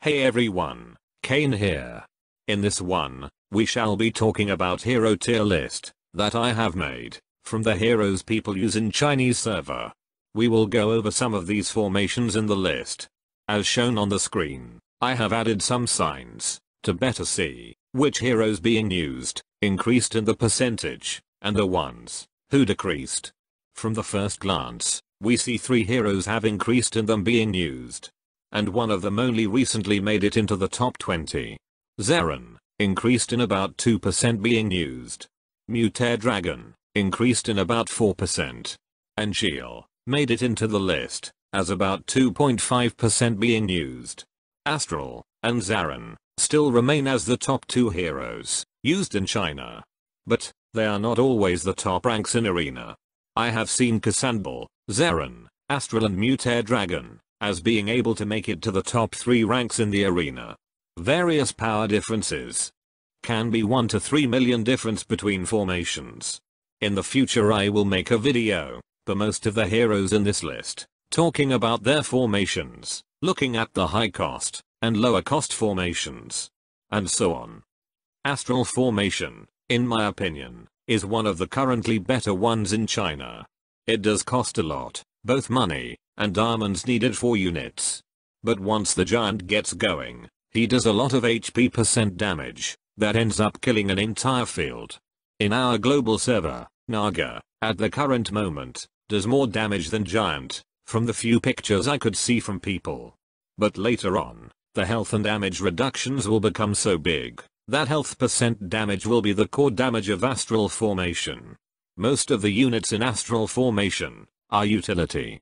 Hey everyone, Kane here. In this one, we shall be talking about hero tier list that I have made from the heroes people use in Chinese server. We will go over some of these formations in the list. As shown on the screen, I have added some signs to better see which heroes being used increased in the percentage and the ones who decreased. From the first glance, we see 3 heroes have increased in them being used. And one of them only recently made it into the top 20. Zarin, increased in about 2% being used. Mutair Dragon, increased in about 4%. And Shiel, made it into the list, as about 2.5% being used. Astral, and Zarin, still remain as the top 2 heroes, used in China. But, they are not always the top ranks in Arena. I have seen Cassandra, Zarin, Astral and Mutair Dragon as being able to make it to the top 3 ranks in the arena. Various power differences. Can be 1 to 3 million difference between formations. In the future I will make a video for most of the heroes in this list, talking about their formations, looking at the high cost and lower cost formations, and so on. Astral formation, in my opinion, is one of the currently better ones in China. It does cost a lot, both money and diamonds needed for units. But once the giant gets going, he does a lot of HP % damage that ends up killing an entire field. In our global server, Naga, at the current moment, does more damage than giant, from the few pictures I could see from people. But later on, the health and damage reductions will become so big that health % damage will be the core damage of astral formation. Most of the units in astral formation are utility.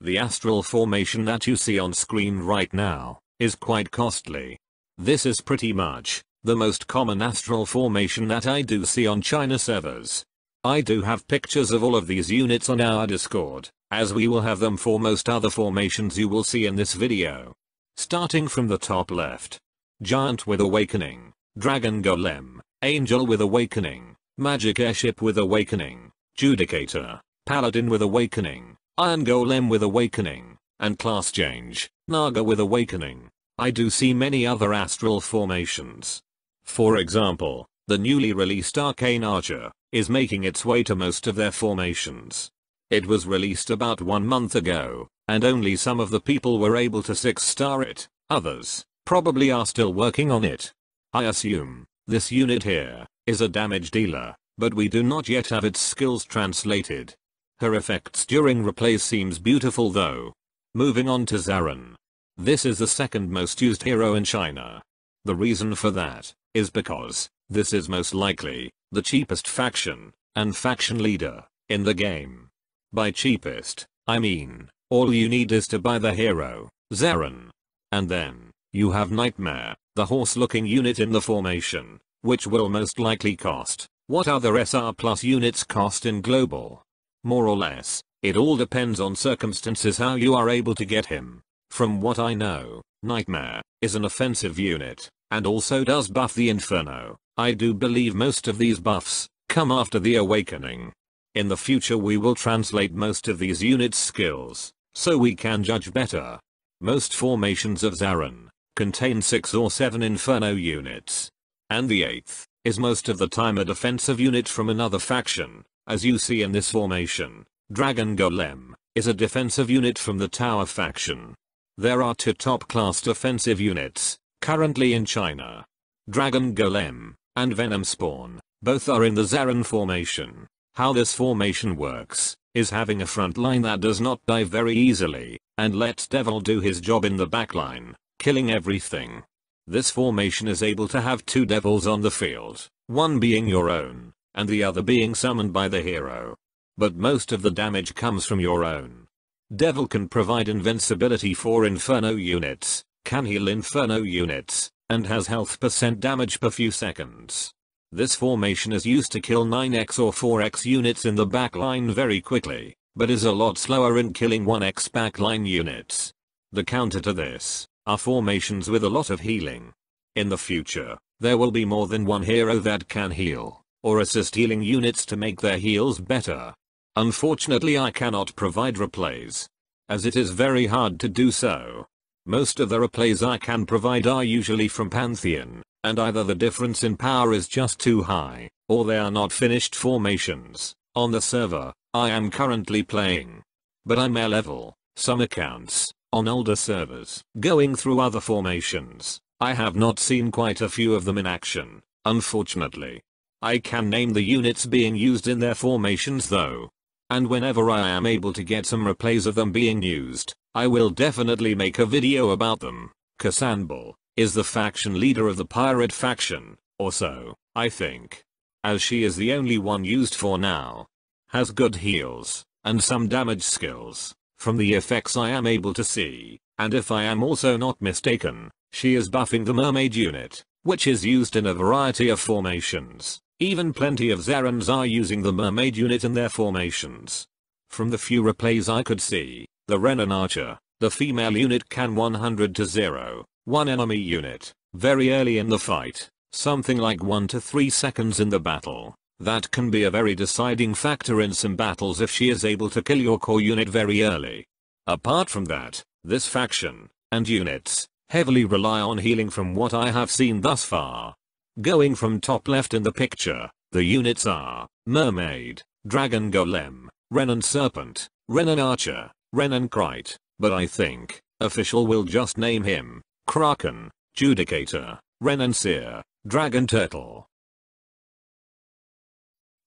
The astral formation that you see on screen right now is quite costly. This is pretty much the most common astral formation that I do see on China servers. I do have pictures of all of these units on our Discord, as we will have them for most other formations you will see in this video. Starting from the top left. Giant with Awakening, Dragon Golem, Angel with Awakening, Magic Airship with Awakening, Judicator, Paladin with Awakening, Iron Golem with Awakening, and class change, Naga with Awakening. I do see many other astral formations. For example, the newly released Arcane Archer is making its way to most of their formations. It was released about 1 month ago, and only some of the people were able to 6-star it, others probably are still working on it. I assume this unit here is a damage dealer, but we do not yet have its skills translated. Her effects during replays seems beautiful though. Moving on to Zarin. This is the second most used hero in China. The reason for that is because this is most likely the cheapest faction and faction leader in the game. By cheapest, I mean all you need is to buy the hero, Zarin. And then you have Nightmare, the horse-looking unit in the formation, which will most likely cost what other SR plus units cost in global. More or less, it all depends on circumstances how you are able to get him. From what I know, Nightmare is an offensive unit, and also does buff the Inferno. I do believe most of these buffs come after the Awakening. In the future we will translate most of these units' skills, so we can judge better. Most formations of Zarin contain 6 or 7 Inferno units. And the 8th is most of the time a defensive unit from another faction. As you see in this formation, Dragon Golem is a defensive unit from the Tower faction. There are 2 top-class defensive units currently in China. Dragon Golem and Venom Spawn, both are in the Zarin formation. How this formation works is having a front line that does not die very easily, and lets Devil do his job in the backline, killing everything. This formation is able to have 2 devils on the field, one being your own, and the other being summoned by the hero. But most of the damage comes from your own. Devil can provide invincibility for Inferno units, can heal Inferno units, and has health % damage per few seconds. This formation is used to kill 9x or 4x units in the backline very quickly, but is a lot slower in killing 1x backline units. The counter to this are formations with a lot of healing. In the future, there will be more than one hero that can heal or assist healing units to make their heals better. Unfortunately I cannot provide replays, as it is very hard to do so. Most of the replays I can provide are usually from Pantheon, and either the difference in power is just too high, or they are not finished formations on the server I am currently playing. But I may level some accounts on older servers. Going through other formations, I have not seen quite a few of them in action, unfortunately. I can name the units being used in their formations though. And whenever I am able to get some replays of them being used, I will definitely make a video about them. Cassandra is the faction leader of the pirate faction, or so, I think. As she is the only one used for now. Has good heals, and some damage skills, from the effects I am able to see, and if I am also not mistaken, she is buffing the mermaid unit, which is used in a variety of formations. Even plenty of Zarins are using the mermaid unit in their formations. From the few replays I could see, the Renan Archer, the female unit can 100 to 0, one enemy unit, very early in the fight, something like 1 to 3 seconds in the battle. That can be a very deciding factor in some battles if she is able to kill your core unit very early. Apart from that, this faction, and units, heavily rely on healing from what I have seen thus far. Going from top left in the picture, the units are Mermaid, Dragon Golem, Renan Serpent, Renan Archer, Renan Knight, but I think, official will just name him, Kraken, Judicator, Renan Seer, Dragon Turtle.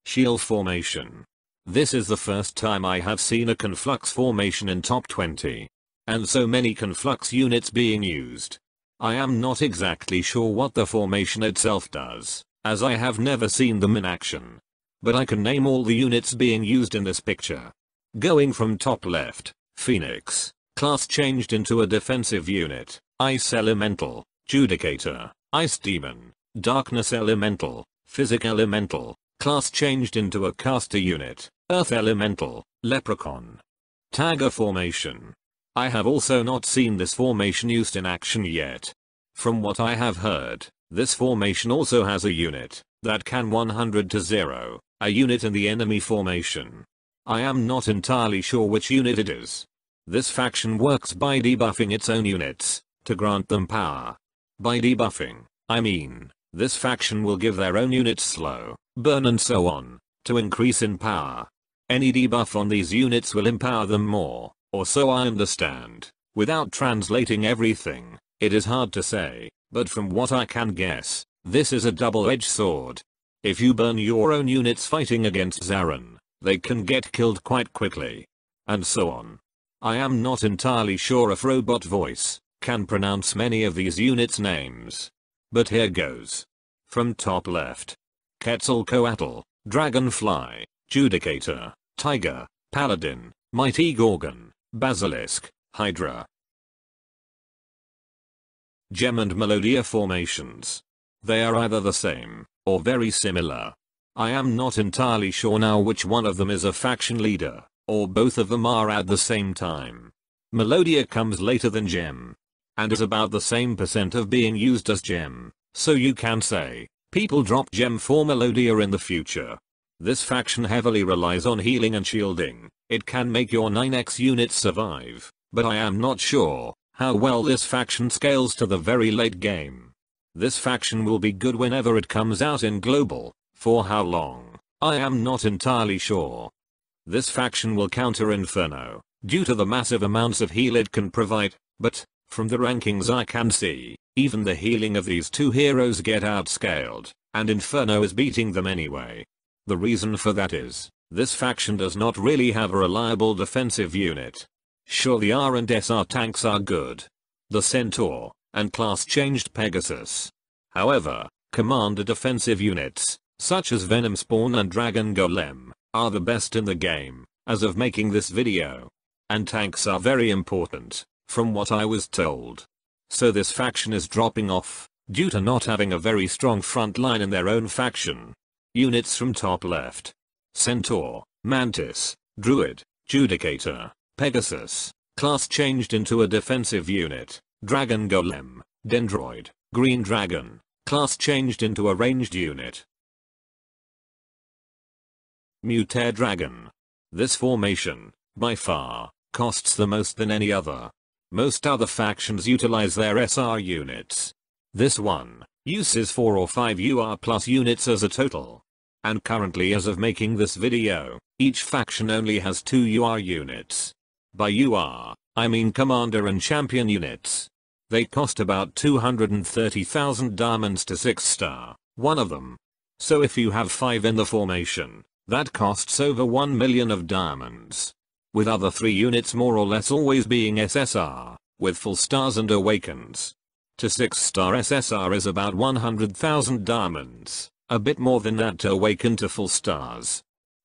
Shield formation. This is the first time I have seen a Conflux formation in top 20. And so many Conflux units being used. I am not exactly sure what the formation itself does, as I have never seen them in action. But I can name all the units being used in this picture. Going from top left, Phoenix, class changed into a defensive unit, Ice Elemental, Judicator, Ice Demon, Darkness Elemental, Physic Elemental, class changed into a caster unit, Earth Elemental, Leprechaun. Tagger formation. I have also not seen this formation used in action yet. From what I have heard, this formation also has a unit that can 100 to 0, a unit in the enemy formation. I am not entirely sure which unit it is. This faction works by debuffing its own units to grant them power. By debuffing, I mean, this faction will give their own units slow burn and so on, to increase in power. Any debuff on these units will empower them more, or so I understand. Without translating everything, it is hard to say, but from what I can guess, this is a double-edged sword. If you burn your own units fighting against Zarin, they can get killed quite quickly. And so on. I am not entirely sure if Robot Voice can pronounce many of these units' names. But here goes. From top left. Quetzalcoatl, Dragonfly, Judicator, Tiger, Paladin, Mighty Gorgon, Basilisk, Hydra. Gem and Melodia formations. They are either the same, or very similar. I am not entirely sure now which one of them is a faction leader, or both of them are at the same time. Melodia comes later than Gem, and is about the same percent of being used as Gem, so you can say, people drop Gem for Melodia in the future. This faction heavily relies on healing and shielding. It can make your 9x units survive, but I am not sure how well this faction scales to the very late game. This faction will be good whenever it comes out in global. For how long, I am not entirely sure. This faction will counter Inferno, due to the massive amounts of heal it can provide, but, from the rankings I can see, even the healing of these two heroes get outscaled, and Inferno is beating them anyway. The reason for that is, this faction does not really have a reliable defensive unit. Sure, the R&SR tanks are good. The Centaur, and class-changed Pegasus. However, commander defensive units, such as Venom Spawn and Dragon Golem, are the best in the game, as of making this video. And tanks are very important, from what I was told. So this faction is dropping off, due to not having a very strong front line in their own faction. Units from top left. Centaur, Mantis, Druid, Judicator, Pegasus, class changed into a defensive unit, Dragon Golem, Dendroid, Green Dragon, class changed into a ranged unit. Mutair Dragon. This formation, by far, costs the most than any other. Most other factions utilize their SR units. This one uses 4 or 5 UR plus units as a total. And currently, as of making this video, each faction only has 2 UR units. By UR, I mean commander and champion units. They cost about 230,000 diamonds to 6-star, one of them. So if you have 5 in the formation, that costs over 1 million of diamonds. With other 3 units more or less always being SSR, with full stars and awakens. To 6-star SSR is about 100,000 diamonds, a bit more than that to awaken to full stars.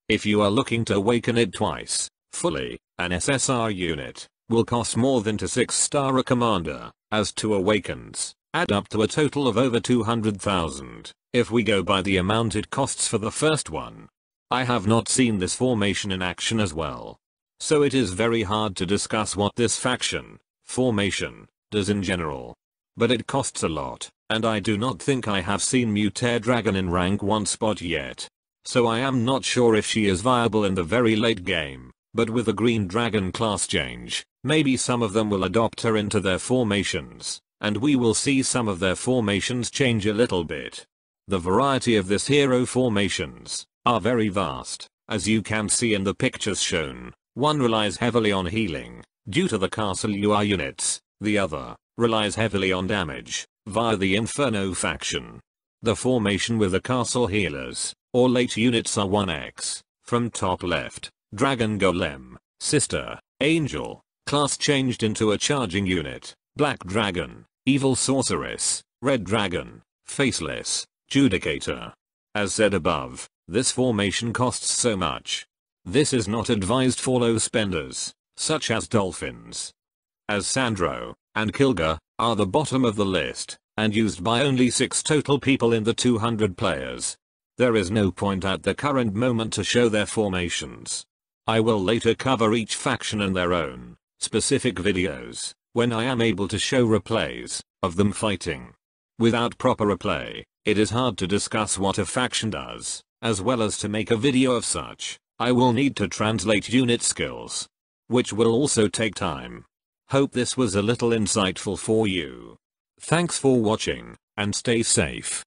If you are looking to awaken it twice, fully, an SSR unit will cost more than to 6-star a commander, as 2 awakens add up to a total of over 200,000, if we go by the amount it costs for the first one. I have not seen this formation in action as well. So it is very hard to discuss what this faction, formation, does in general. But it costs a lot, and I do not think I have seen Mutair Dragon in rank 1 spot yet. So I am not sure if she is viable in the very late game, but with the Green Dragon class change, maybe some of them will adopt her into their formations, and we will see some of their formations change a little bit. The variety of this hero formations are very vast, as you can see in the pictures shown. One relies heavily on healing, due to the castle UR units, the other relies heavily on damage, via the Inferno faction. The formation with the castle healers, or late units are 1x, from top left, Dragon Golem, Sister, Angel, class changed into a charging unit, Black Dragon, Evil Sorceress, Red Dragon, Faceless, Judicator. As said above, this formation costs so much. This is not advised for low spenders, such as Dolphins. As Sandro and Kilga are the bottom of the list, and used by only 6 total people in the 200 players. There is no point at the current moment to show their formations. I will later cover each faction in their own, specific videos, when I am able to show replays of them fighting. Without proper replay, it is hard to discuss what a faction does, as well as to make a video of such. I will need to translate unit skills, which will also take time. Hope this was a little insightful for you. Thanks for watching, and stay safe.